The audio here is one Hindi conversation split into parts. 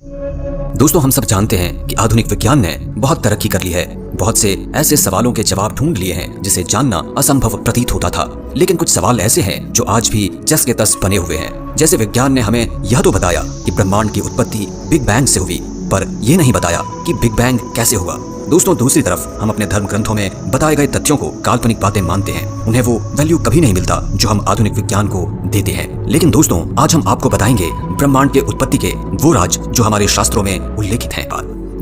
दोस्तों, हम सब जानते हैं कि आधुनिक विज्ञान ने बहुत तरक्की कर ली है। बहुत से ऐसे सवालों के जवाब ढूंढ लिए हैं जिसे जानना असंभव प्रतीत होता था। लेकिन कुछ सवाल ऐसे हैं जो आज भी जस के तस बने हुए हैं। जैसे विज्ञान ने हमें यह तो बताया कि ब्रह्मांड की उत्पत्ति बिग बैंग से हुई, पर यह नहीं बताया कि बिग बैंग कैसे हुआ। दोस्तों, दूसरी तरफ हम अपने धर्म ग्रंथों में बताए गए तथ्यों को काल्पनिक बातें मानते हैं। उन्हें वो वैल्यू कभी नहीं मिलता जो हम आधुनिक विज्ञान को देते हैं। लेकिन दोस्तों, आज हम आपको बताएंगे ब्रह्मांड के उत्पत्ति के वो राज जो हमारे शास्त्रों में उल्लेखित हैं।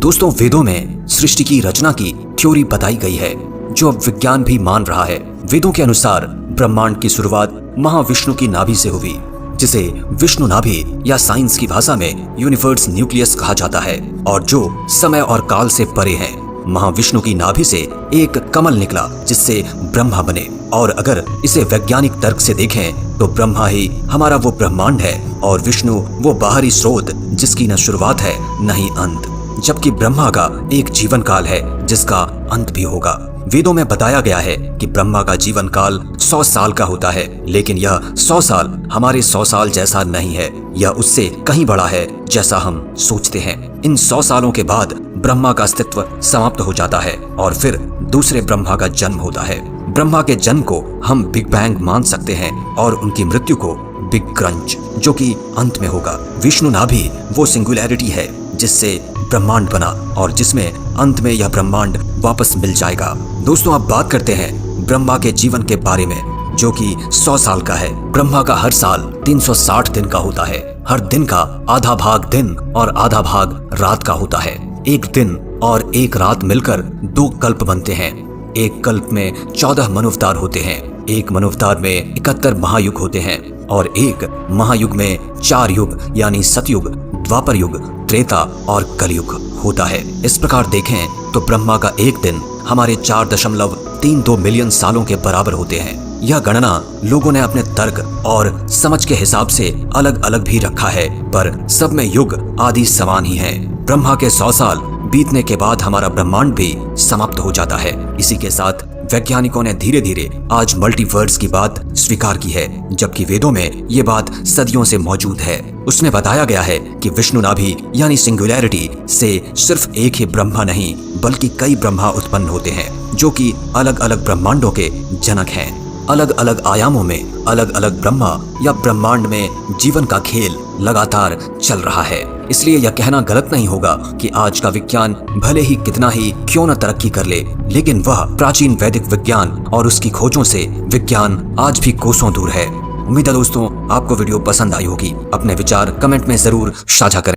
दोस्तों, वेदों में सृष्टि की रचना की थ्योरी बताई गई है जो अब विज्ञान भी मान रहा है। वेदों के अनुसार ब्रह्मांड की शुरुआत महाविष्णु की नाभि से हुई, जिसे विष्णु नाभि या साइंस की भाषा में यूनिवर्स न्यूक्लियस कहा जाता है, और जो समय और काल से परे है। महाविष्णु की नाभि से एक कमल निकला जिससे ब्रह्मा बने, और अगर इसे वैज्ञानिक तर्क से देखें तो ब्रह्मा ही हमारा वो ब्रह्मांड है और विष्णु वो बाहरी स्रोत जिसकी न शुरुआत है न ही अंत। जबकि ब्रह्मा का एक जीवन काल है जिसका अंत भी होगा। वेदों में बताया गया है कि ब्रह्मा का जीवन काल 100 साल का होता है, लेकिन यह 100 साल हमारे 100 साल जैसा नहीं है। यह उससे कहीं बड़ा है जैसा हम सोचते हैं। इन 100 सालों के बाद ब्रह्मा का अस्तित्व समाप्त हो जाता है और फिर दूसरे ब्रह्मा का जन्म होता है। ब्रह्मा के जन्म को हम बिग बैंग मान सकते हैं और उनकी मृत्यु को बिग क्रंच, जो कि अंत में होगा। विष्णु नाभि वो सिंगुलैरिटी है जिससे ब्रह्मांड बना और जिसमें अंत में यह ब्रह्मांड वापस मिल जाएगा। दोस्तों, अब बात करते हैं ब्रह्मा के जीवन के बारे में, जो कि 100 साल का है। ब्रह्मा का हर साल 360 दिन का होता है। हर दिन का आधा भाग दिन और आधा भाग रात का होता है। एक दिन और एक रात मिलकर 2 कल्प बनते हैं। एक कल्प में 14 मनुवतार होते हैं। एक मनुवतार में 71 महायुग होते हैं और एक महायुग में 4 युग यानी सतयुग, द्वापर युग, त्रेता और कलयुग होता है। इस प्रकार देखें तो ब्रह्मा का एक दिन हमारे 4.32 मिलियन सालों के बराबर होते हैं। यह गणना लोगों ने अपने तर्क और समझ के हिसाब से अलग अलग भी रखा है, पर सब में युग आदि समान ही है। ब्रह्मा के 100 साल बीतने के बाद हमारा ब्रह्मांड भी समाप्त हो जाता है। इसी के साथ वैज्ञानिकों ने धीरे धीरे आज मल्टीवर्स की बात स्वीकार की है, जबकि वेदों में ये बात सदियों से मौजूद है। उसमें बताया गया है कि विष्णु नाभि यानी सिंगुलैरिटी से सिर्फ एक ही ब्रह्मा नहीं बल्कि कई ब्रह्मा उत्पन्न होते हैं, जो कि अलग अलग ब्रह्मांडों के जनक हैं। अलग अलग आयामों में अलग अलग ब्रह्मा या ब्रह्मांड में जीवन का खेल लगातार चल रहा है। इसलिए यह कहना गलत नहीं होगा कि आज का विज्ञान भले ही कितना ही क्यों न तरक्की कर ले, लेकिन वह प्राचीन वैदिक विज्ञान और उसकी खोजों से विज्ञान आज भी कोसों दूर है। उम्मीद है दोस्तों आपको वीडियो पसंद आई होगी। अपने विचार कमेंट में जरूर साझा करें।